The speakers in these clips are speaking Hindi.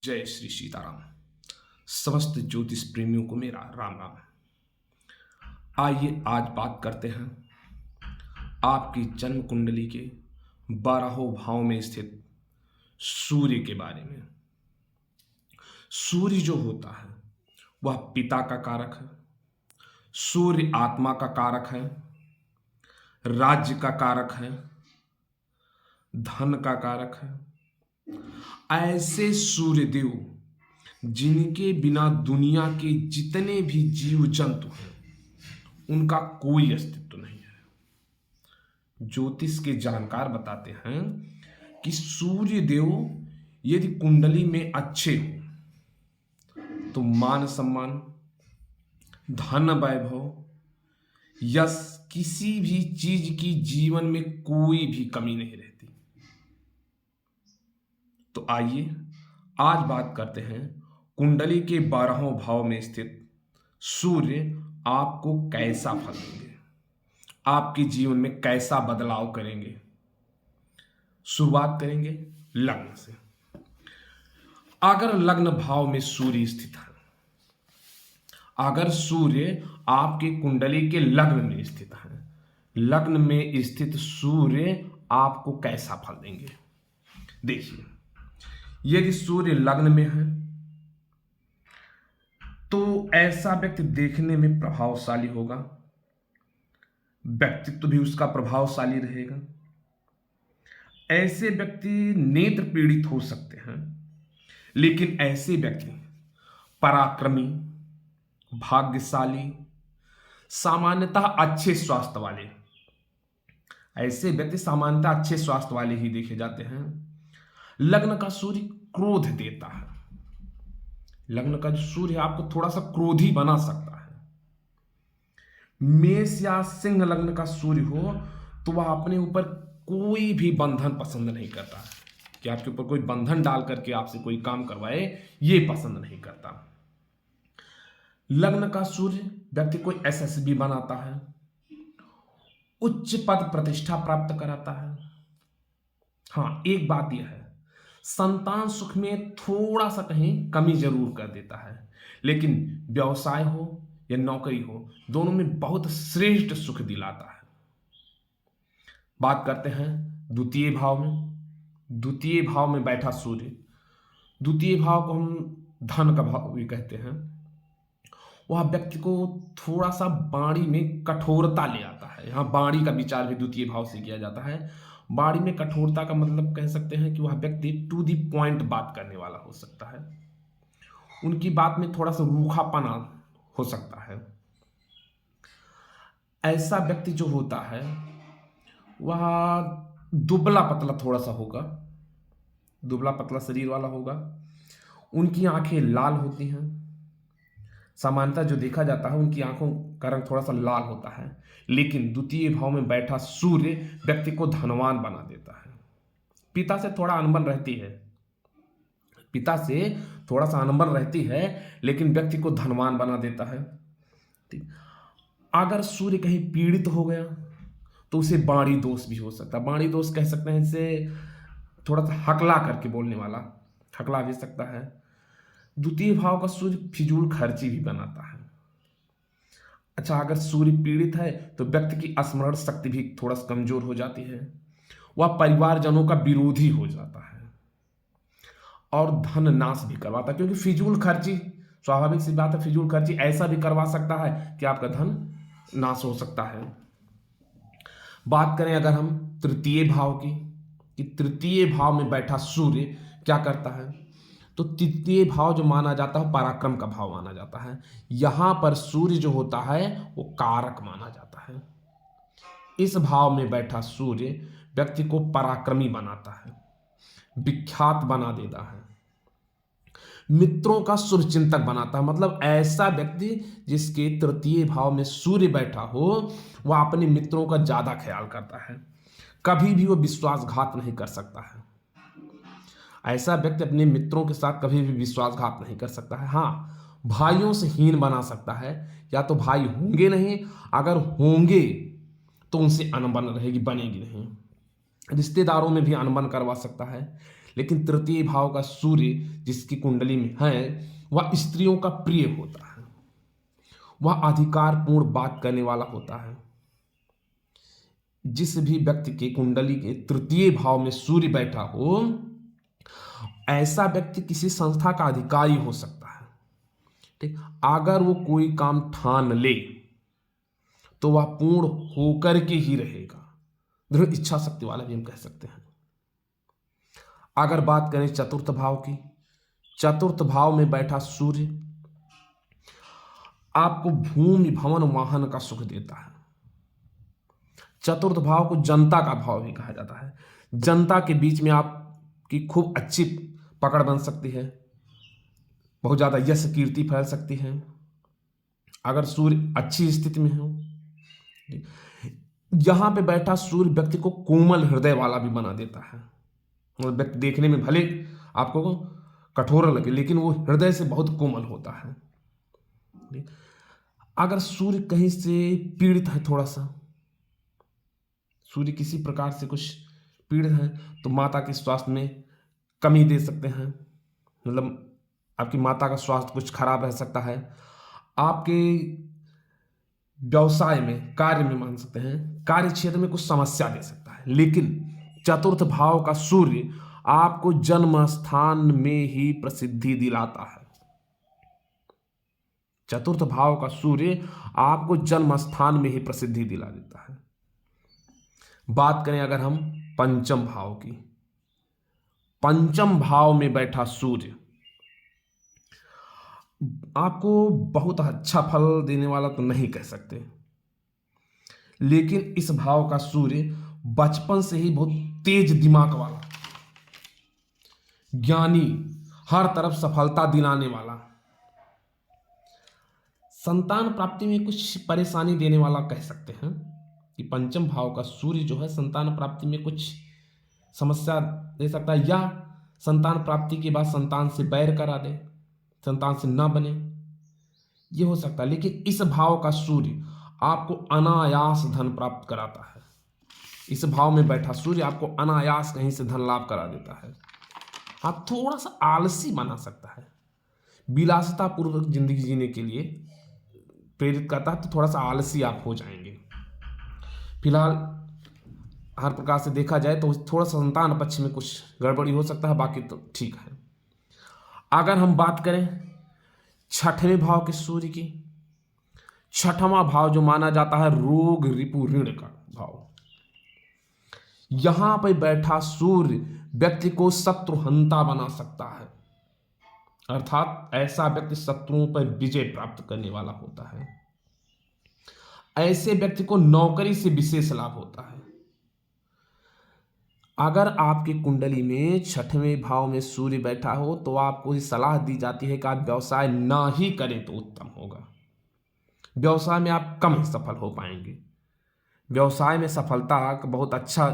जय श्री सीताराम। समस्त ज्योतिष प्रेमियों को मेरा राम राम। आइए आज बात करते हैं आपकी जन्म कुंडली के 12वें भाव में स्थित सूर्य के बारे में। सूर्य जो होता है वह पिता का कारक है। सूर्य आत्मा का कारक है, राज्य का कारक है, धन का कारक है। ऐसे सूर्यदेव जिनके बिना दुनिया के जितने भी जीव जंतु हैं उनका कोई अस्तित्व नहीं है। ज्योतिष के जानकार बताते हैं कि सूर्यदेव यदि कुंडली में अच्छे हो तो मान सम्मान, धन, वैभव, यश, किसी भी चीज की जीवन में कोई भी कमी नहीं रहती। तो आइए आज बात करते हैं कुंडली के 12वें भाव में स्थित सूर्य आपको कैसा फल देंगे, आपके जीवन में कैसा बदलाव करेंगे। शुरुआत करेंगे लग्न से। अगर लग्न भाव में सूर्य स्थित है, अगर सूर्य आपके कुंडली के लग्न में स्थित है, लग्न में स्थित सूर्य आपको कैसा फल देंगे। देखिए, यदि सूर्य लग्न में है तो ऐसा व्यक्ति देखने में प्रभावशाली होगा, व्यक्तित्व भी उसका प्रभावशाली रहेगा। ऐसे व्यक्ति नेत्र पीड़ित हो सकते हैं, लेकिन ऐसे व्यक्ति पराक्रमी, भाग्यशाली, सामान्यतः अच्छे स्वास्थ्य वाले, ऐसे व्यक्ति सामान्यतः अच्छे स्वास्थ्य वाले ही देखे जाते हैं। लग्न का सूर्य क्रोध देता है। लग्न का जो सूर्य आपको थोड़ा सा क्रोधी बना सकता है। मेष या सिंह लग्न का सूर्य हो तो वह अपने ऊपर कोई भी बंधन पसंद नहीं करता है, कि आपके ऊपर कोई बंधन डाल करके आपसे कोई काम करवाए, ये पसंद नहीं करता। लग्न का सूर्य व्यक्ति को यशस्वी बनाता है, उच्च पद प्रतिष्ठा प्राप्त कराता है। हाँ, एक बात यह है, संतान सुख में थोड़ा सा कहीं कमी जरूर कर देता है, लेकिन व्यवसाय हो या नौकरी हो, दोनों में बहुत श्रेष्ठ सुख दिलाता है। बात करते हैं द्वितीय भाव में। द्वितीय भाव में बैठा सूर्य, द्वितीय भाव को हम धन का भाव भी कहते हैं। वह व्यक्ति को थोड़ा सा वाणी में कठोरता ले आता है। यहाँ वाणी का विचार भी द्वितीय भाव से किया जाता है। वाणी में कठोरता का मतलब कह सकते हैं कि वह व्यक्ति टू दी पॉइंट बात करने वाला हो सकता है। उनकी बात में थोड़ा सा रूखापना हो सकता है। ऐसा व्यक्ति जो होता है वह दुबला पतला थोड़ा सा होगा, दुबला पतला शरीर वाला होगा। उनकी आंखें लाल होती हैं। सामान्यतः जो देखा जाता है उनकी आंखों का रंग थोड़ा सा लाल होता है, लेकिन द्वितीय भाव में बैठा सूर्य व्यक्ति को धनवान बना देता है। पिता से थोड़ा अनबन रहती है, पिता से थोड़ा सा अनबन रहती है, लेकिन व्यक्ति को धनवान बना देता है। ठीक। अगर सूर्य कहीं पीड़ित हो गया तो उसे बाणी दोष भी हो सकता है। बाणी दोष कह सकते हैं इसे, थोड़ा सा हकला करके बोलने वाला, हकला भी सकता है। द्वितीय भाव का सूर्य फिजूल खर्ची भी बनाता है। अच्छा, अगर सूर्य पीड़ित है तो व्यक्ति की स्मरण शक्ति भी थोड़ा सा कमजोर हो जाती है। वह परिवारजनों का विरोधी हो जाता है और धन नाश भी करवाता है, क्योंकि फिजूल खर्ची स्वाभाविक सी बात है, फिजूल खर्ची ऐसा भी करवा सकता है कि आपका धन नाश हो सकता है। बात करें अगर हम तृतीय भाव की, कि तृतीय भाव में बैठा सूर्य क्या करता है, तो तृतीय भाव जो माना जाता है पराक्रम का भाव माना जाता है। यहां पर सूर्य जो होता है वो कारक माना जाता है। इस भाव में बैठा सूर्य व्यक्ति को पराक्रमी बनाता है, विख्यात बना देता है, मित्रों का शुभचिंतक बनाता है। मतलब ऐसा व्यक्ति जिसके तृतीय भाव में सूर्य बैठा हो वह अपने मित्रों का ज्यादा ख्याल करता है, कभी भी वो विश्वासघात नहीं कर सकता है। ऐसा व्यक्ति अपने मित्रों के साथ कभी भी विश्वासघात नहीं कर सकता है। हाँ, भाइयों से हीन बना सकता है, या तो भाई होंगे नहीं, अगर होंगे तो उनसे अनबन रहेगी, बनेगी नहीं। रिश्तेदारों में भी अनबन करवा सकता है, लेकिन तृतीय भाव का सूर्य जिसकी कुंडली में है वह स्त्रियों का प्रिय होता है, वह अधिकारपूर्ण बात करने वाला होता है। जिस भी व्यक्ति के कुंडली के तृतीय भाव में सूर्य बैठा हो, ऐसा व्यक्ति किसी संस्था का अधिकारी हो सकता है। ठीक, अगर वो कोई काम ठान ले तो वह पूर्ण होकर के ही रहेगा। दृढ़ इच्छा शक्ति वाला भी हम कह सकते हैं। अगर बात करें चतुर्थ भाव की, चतुर्थ भाव में बैठा सूर्य आपको भूमि भवन वाहन का सुख देता है। चतुर्थ भाव को जनता का भाव भी कहा जाता है। जनता के बीच में आपकी खूब अच्छी पकड़ बन सकती है, बहुत ज्यादा यश कीर्ति फैल सकती है अगर सूर्य अच्छी स्थिति में हो। यहां पे बैठा सूर्य व्यक्ति को कोमल हृदय वाला भी बना देता है। व्यक्ति देखने में भले आपको कठोर लगे लेकिन वो हृदय से बहुत कोमल होता है। अगर सूर्य कहीं से पीड़ित है, थोड़ा सा सूर्य किसी प्रकार से कुछ पीड़ित है तो माता के स्वास्थ्य में कमी दे सकते हैं, मतलब आपकी माता का स्वास्थ्य कुछ खराब रह सकता है। आपके व्यवसाय में, कार्य में मान सकते हैं, कार्य क्षेत्र में कुछ समस्या दे सकता है। लेकिन चतुर्थ भाव का सूर्य आपको जन्म स्थान में ही प्रसिद्धि दिलाता है। चतुर्थ भाव का सूर्य आपको जन्म स्थान में ही प्रसिद्धि दिला देता है। बात करें अगर हम पंचम भाव की, पंचम भाव में बैठा सूर्य आपको बहुत अच्छा फल देने वाला तो नहीं कह सकते, लेकिन इस भाव का सूर्य बचपन से ही बहुत तेज दिमाग वाला, ज्ञानी, हर तरफ सफलता दिलाने वाला, संतान प्राप्ति में कुछ परेशानी देने वाला कह सकते हैं कि पंचम भाव का सूर्य जो है संतान प्राप्ति में कुछ समस्या दे सकता है, या संतान प्राप्ति के बाद संतान से बैर करा दे, संतान से ना बने, ये हो सकता है। लेकिन इस भाव का सूर्य आपको अनायास धन प्राप्त कराता है। इस भाव में बैठा सूर्य आपको अनायास कहीं से धन लाभ करा देता है। आप थोड़ा सा आलसी बना सकता है, विलासिता पूर्वक जिंदगी जीने के लिए प्रेरित करता है, तो थोड़ा सा आलसी आप हो जाएंगे। फिलहाल हर प्रकार से देखा जाए तो थोड़ा सा संतान पक्ष में कुछ गड़बड़ी हो सकता है, बाकी तो ठीक है। अगर हम बात करें छठवें भाव के सूर्य की, छठवां भाव जो माना जाता है रोग रिपु ऋण का भाव, यहां पर बैठा सूर्य व्यक्ति को शत्रुहंता बना सकता है, अर्थात ऐसा व्यक्ति शत्रुओं पर विजय प्राप्त करने वाला होता है। ऐसे व्यक्ति को नौकरी से विशेष लाभ होता है। अगर आपकी कुंडली में छठवें भाव में सूर्य बैठा हो तो आपको सलाह दी जाती है कि आप व्यवसाय ना ही करें तो उत्तम होगा। व्यवसाय में आप कम सफल हो पाएंगे। व्यवसाय में सफलता का बहुत अच्छा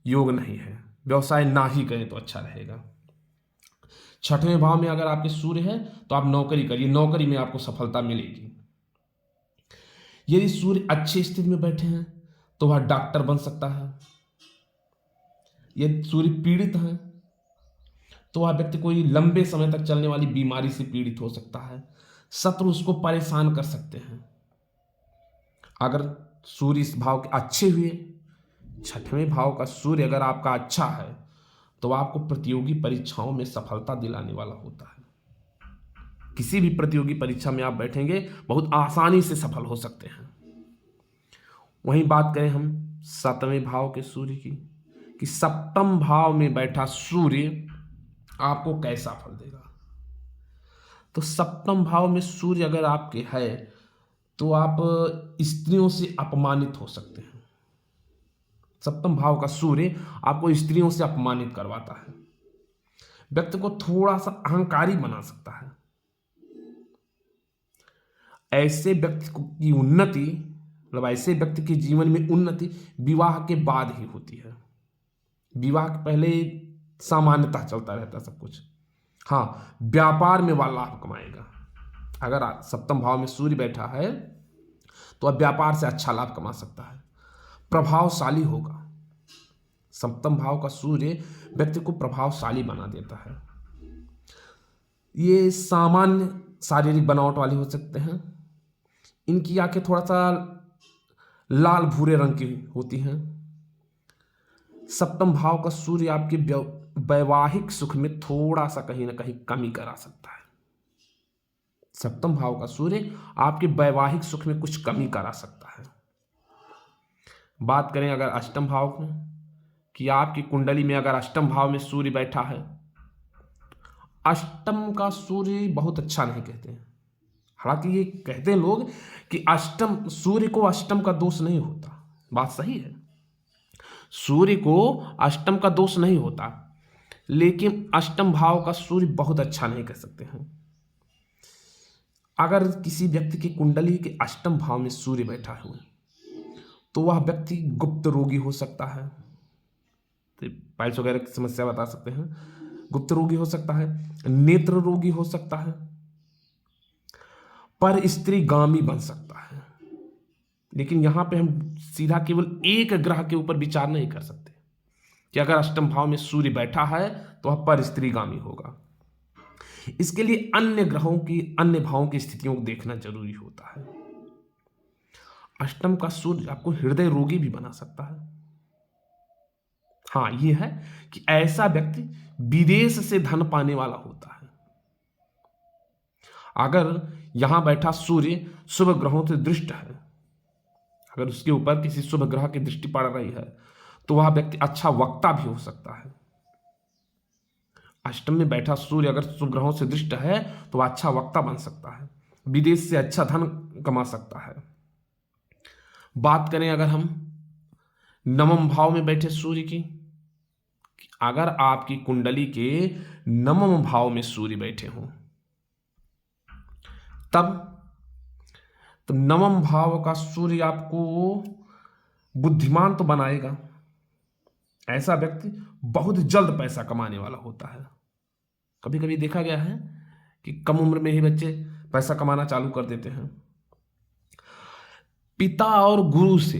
योग नहीं है, व्यवसाय ना ही करें तो अच्छा रहेगा। छठवें भाव में अगर आपके सूर्य है तो आप नौकरी करिए, नौकरी में आपको सफलता मिलेगी। यदि सूर्य अच्छी स्थिति में बैठे हैं तो वह डॉक्टर बन सकता है। यदि सूर्य पीड़ित है तो वह व्यक्ति कोई लंबे समय तक चलने वाली बीमारी से पीड़ित हो सकता है, शत्रु उसको परेशान कर सकते हैं। अगर सूर्य इस भाव के अच्छे हुए, छठवें भाव का सूर्य अगर आपका अच्छा है तो आपको प्रतियोगी परीक्षाओं में सफलता दिलाने वाला होता है। किसी भी प्रतियोगी परीक्षा में आप बैठेंगे बहुत आसानी से सफल हो सकते हैं। वहीं बात करें हम सातवें भाव के सूर्य की, कि सप्तम भाव में बैठा सूर्य आपको कैसा फल देगा। तो सप्तम भाव में सूर्य अगर आपके है तो आप स्त्रियों से अपमानित हो सकते हैं। सप्तम भाव का सूर्य आपको स्त्रियों से अपमानित करवाता है, व्यक्ति को थोड़ा सा अहंकारी बना सकता है। ऐसे व्यक्ति की उन्नति, मतलब ऐसे व्यक्ति के जीवन में उन्नति विवाह के बाद ही होती है। विवाह के पहले सामान्यतः चलता रहता सब कुछ। हाँ, व्यापार में वह लाभ कमाएगा। अगर सप्तम भाव में सूर्य बैठा है तो वह व्यापार से अच्छा लाभ कमा सकता है, प्रभावशाली होगा, सप्तम भाव का सूर्य व्यक्ति को प्रभावशाली बना देता है। ये सामान्य शारीरिक बनावट वाले हो सकते हैं। इनकी आंखें थोड़ा सा लाल भूरे रंग की होती हैं। सप्तम भाव का सूर्य आपके वैवाहिक सुख में थोड़ा सा कहीं ना कहीं कमी करा सकता है। सप्तम भाव का सूर्य आपके वैवाहिक सुख में कुछ कमी करा सकता है। बात करें अगर अष्टम भाव की, कि आपकी कुंडली में अगर अष्टम भाव में सूर्य बैठा है, अष्टम का सूर्य बहुत अच्छा नहीं कहते हैं। हालांकि ये कहते हैं लोग कि अष्टम सूर्य को अष्टम का दोष नहीं होता, बात सही है, सूर्य को अष्टम का दोष नहीं होता, लेकिन अष्टम भाव का सूर्य बहुत अच्छा नहीं कह सकते हैं। अगर किसी व्यक्ति की कुंडली के अष्टम भाव में सूर्य बैठा है तो वह व्यक्ति गुप्त रोगी हो सकता है, तो पाइल्स वगैरह की समस्या बता सकते हैं, गुप्त रोगी हो सकता है, नेत्र रोगी हो सकता है, पर स्त्रीगामी बन सकता है। लेकिन यहां पे हम सीधा केवल एक ग्रह के ऊपर विचार नहीं कर सकते कि अगर अष्टम भाव में सूर्य बैठा है तो वह पर स्त्रीगामी होगा। इसके लिए अन्य ग्रहों की, अन्य भावों की स्थितियों को देखना जरूरी होता है। अष्टम का सूर्य आपको हृदय रोगी भी बना सकता है। हाँ, यह है कि ऐसा व्यक्ति विदेश से धन पाने वाला होता है। अगर यहां बैठा सूर्य शुभ ग्रहों से दृष्ट है, अगर उसके ऊपर किसी शुभ ग्रह की दृष्टि पड़ रही है तो वह व्यक्ति अच्छा वक्ता भी हो सकता है। अष्टम में बैठा सूर्य अगर शुभ ग्रहों से दृष्ट है तो वह अच्छा वक्ता बन सकता है, विदेश से अच्छा धन कमा सकता है। बात करें अगर हम नवम भाव में बैठे सूर्य की, अगर आपकी कुंडली के नवम भाव में सूर्य बैठे हों तब तो नवम भाव का सूर्य आपको बुद्धिमान तो बनाएगा। ऐसा व्यक्ति बहुत जल्द पैसा कमाने वाला होता है। कभी कभी देखा गया है कि कम उम्र में ही बच्चे पैसा कमाना चालू कर देते हैं। पिता और गुरु से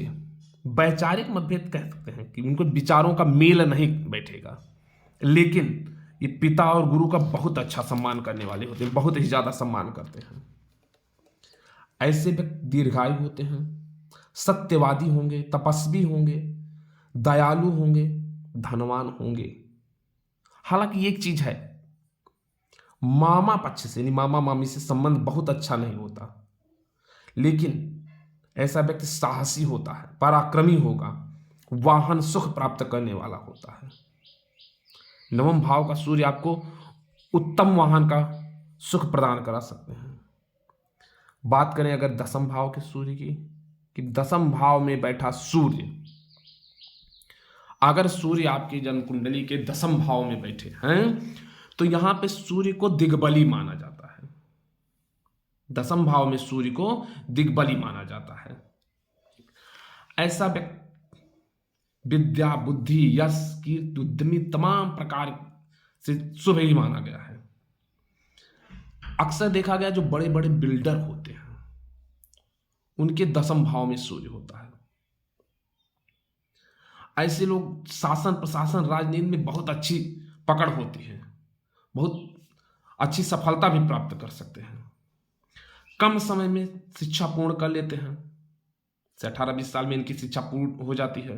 वैचारिक मतभेद कह सकते हैं कि उनको विचारों का मेल नहीं बैठेगा, लेकिन ये पिता और गुरु का बहुत अच्छा सम्मान करने वाले होते हैं, बहुत ही ज्यादा सम्मान करते हैं। ऐसे व्यक्ति दीर्घायु होते हैं, सत्यवादी होंगे, तपस्वी होंगे, दयालु होंगे, धनवान होंगे। हालांकि एक चीज है, मामा पक्ष से यानी मामा मामी से संबंध बहुत अच्छा नहीं होता, लेकिन ऐसा व्यक्ति साहसी होता है, पराक्रमी होगा, वाहन सुख प्राप्त करने वाला होता है। नवम भाव का सूर्य आपको उत्तम वाहन का सुख प्रदान करा सकते हैं। बात करें अगर दसम भाव के सूर्य की, कि दसम भाव में बैठा सूर्य, अगर सूर्य आपकी जन्म कुंडली के दसम भाव में बैठे हैं तो यहां पे सूर्य को दिग्बली माना जाता है। दसम भाव में सूर्य को दिग्बली माना जाता है। ऐसा व्यक्ति विद्या, बुद्धि, यश, कीर्ति, उद्यमी तमाम प्रकार से शुभ ही माना गया है। अक्सर देखा गया जो बड़े बड़े बिल्डर होते हैं उनके दसम भाव में सूर्य होता है। ऐसे लोग शासन, प्रशासन, राजनीति में बहुत अच्छी पकड़ होती है, बहुत अच्छी सफलता भी प्राप्त कर सकते हैं। कम समय में शिक्षा पूर्ण कर लेते हैं, 18-20 साल में इनकी शिक्षा पूर्ण हो जाती है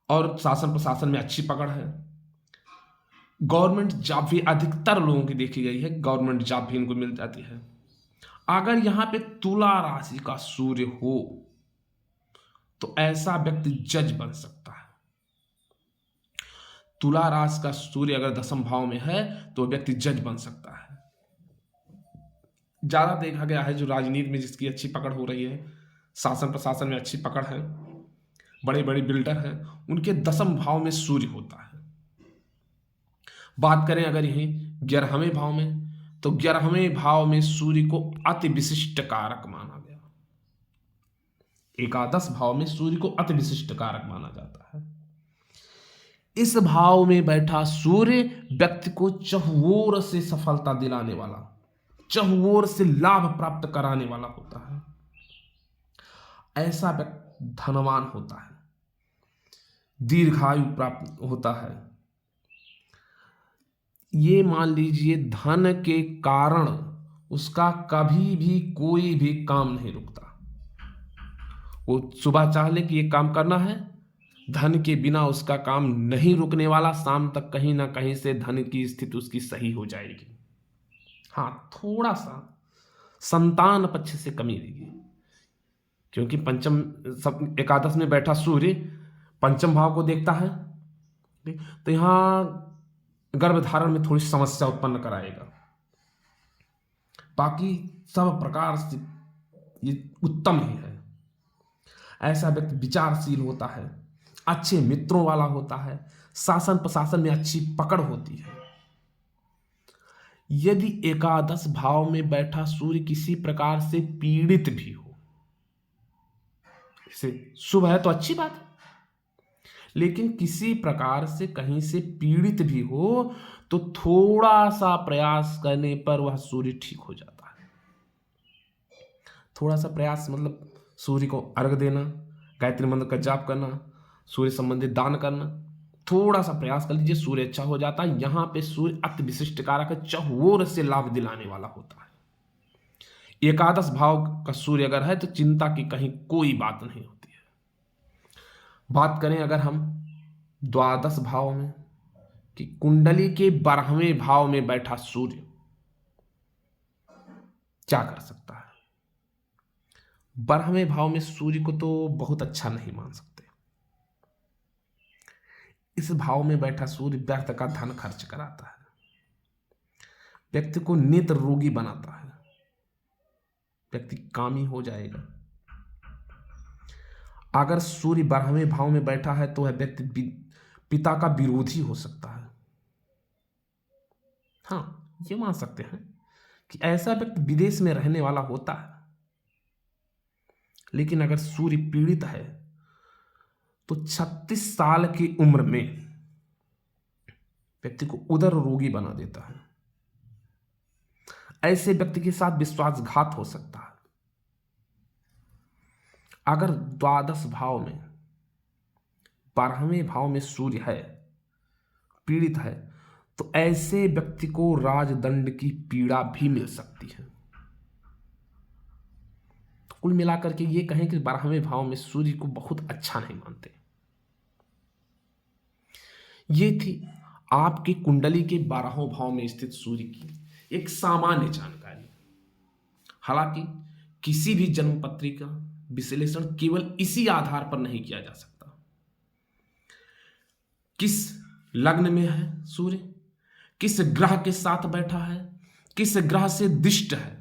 और शासन प्रशासन में अच्छी पकड़ है। गवर्नमेंट जॉब भी अधिकतर लोगों की देखी गई है, गवर्नमेंट जॉब भी इनको मिल जाती है। अगर यहां पे तुला राशि का सूर्य हो तो ऐसा व्यक्ति जज बन सकता है। तुला राशि का सूर्य अगर दसम भाव में है तो व्यक्ति जज बन सकता है। ज्यादा देखा गया है जो राजनीति में जिसकी अच्छी पकड़ हो रही है, शासन प्रशासन में अच्छी पकड़ है, बड़े बड़े बिल्डर हैं, उनके दसम भाव में सूर्य होता है। बात करें अगर यही 11वें भाव में, तो 11वें भाव में सूर्य को अति विशिष्ट कारक माना गया। एकादश भाव में सूर्य को अति विशिष्ट कारक माना जाता है। इस भाव में बैठा सूर्य व्यक्ति को चहुओर से सफलता दिलाने वाला, चहुओर से लाभ प्राप्त कराने वाला होता है। ऐसा व्यक्ति धनवान होता है। दीर्घायु प्राप्त होता है। ये मान लीजिए धन के कारण उसका कभी भी कोई भी काम नहीं रुकता। वो सुबह चाह ले कि ये काम करना है, धन के बिना उसका काम नहीं रुकने वाला। शाम तक कहीं ना कहीं से धन की स्थिति उसकी सही हो जाएगी। हाँ, थोड़ा सा संतान पक्ष से कमी रहेगी, क्योंकि पंचम सब एकादश में बैठा सूर्य पंचम भाव को देखता है, तो यहाँ गर्भधारण में थोड़ी समस्या उत्पन्न कराएगा। बाकी सब प्रकार से ये उत्तम ही है। ऐसा व्यक्ति विचारशील होता है, अच्छे मित्रों वाला होता है, शासन प्रशासन में अच्छी पकड़ होती है। यदि एकादश भाव में बैठा सूर्य किसी प्रकार से पीड़ित भी हो, इसे शुभ है तो अच्छी बात है, लेकिन किसी प्रकार से कहीं से पीड़ित भी हो तो थोड़ा सा प्रयास करने पर वह सूर्य ठीक हो जाता है। थोड़ा सा प्रयास मतलब सूर्य को अर्घ देना, गायत्री मंत्र का जाप करना, सूर्य संबंधित दान करना, थोड़ा सा प्रयास कर लीजिए, सूर्य अच्छा हो जाता है। यहाँ पे सूर्य अति विशिष्ट कारक है, चहुओर से लाभ दिलाने वाला होता है। एकादश भाव का सूर्य अगर है तो चिंता की कहीं कोई बात नहीं होती है। बात करें अगर हम द्वादश भाव में कि कुंडली के 12वें भाव में बैठा सूर्य क्या कर सकता है। 12वें भाव में सूर्य को तो बहुत अच्छा नहीं मान सकते। इस भाव में बैठा सूर्य व्यर्थ का धन खर्च कराता है, व्यक्ति को नेत्र रोगी बनाता है, व्यक्ति कामी हो जाएगा। अगर सूर्य 12वें भाव में बैठा है तो वह व्यक्ति पिता का विरोधी हो सकता है। हाँ, ये मान सकते हैं कि ऐसा व्यक्ति विदेश में रहने वाला होता है, लेकिन अगर सूर्य पीड़ित है तो 36 साल की उम्र में व्यक्ति को उदर रोगी बना देता है। ऐसे व्यक्ति के साथ विश्वासघात हो सकता है। अगर द्वादश भाव में 12वें भाव में सूर्य है, पीड़ित है, तो ऐसे व्यक्ति को राजदंड की पीड़ा भी मिल सकती है। तो कुल मिलाकर के ये कहें कि 12वें भाव में सूर्य को बहुत अच्छा नहीं मानते। ये थी आपकी कुंडली के 12वें भाव में स्थित सूर्य की एक सामान्य जानकारी। हालांकि किसी भी जन्म पत्री का विश्लेषण केवल इसी आधार पर नहीं किया जा सकता। किस लग्न में है सूर्य, किस ग्रह के साथ बैठा है, किस ग्रह से दिष्ट है,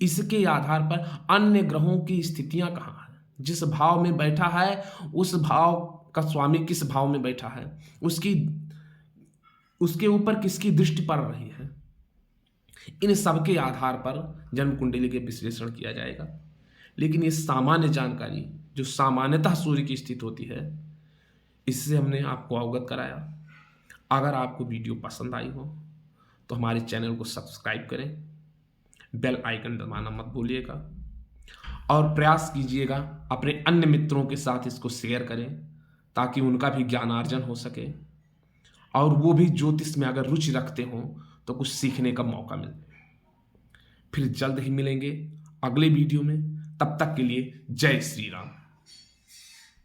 इसके आधार पर अन्य ग्रहों की स्थितियां कहां है, जिस भाव में बैठा है उस भाव का स्वामी किस भाव में बैठा है, उसके ऊपर किसकी दृष्टि पड़ रही है, इन सब के आधार पर जन्म कुंडली के विश्लेषण किया जाएगा। लेकिन ये सामान्य जानकारी जो सामान्यतः सूर्य की स्थिति होती है, इससे हमने आपको अवगत कराया। अगर आपको वीडियो पसंद आई हो तो हमारे चैनल को सब्सक्राइब करें, बेल आइकन दबाना मत भूलिएगा और प्रयास कीजिएगा अपने अन्य मित्रों के साथ इसको शेयर करें ताकि उनका भी ज्ञानार्जन हो सके और वो भी ज्योतिष में अगर रुचि रखते हों तो कुछ सीखने का मौका मिले। फिर जल्द ही मिलेंगे अगले वीडियो में, तब तक के लिए जय श्री राम।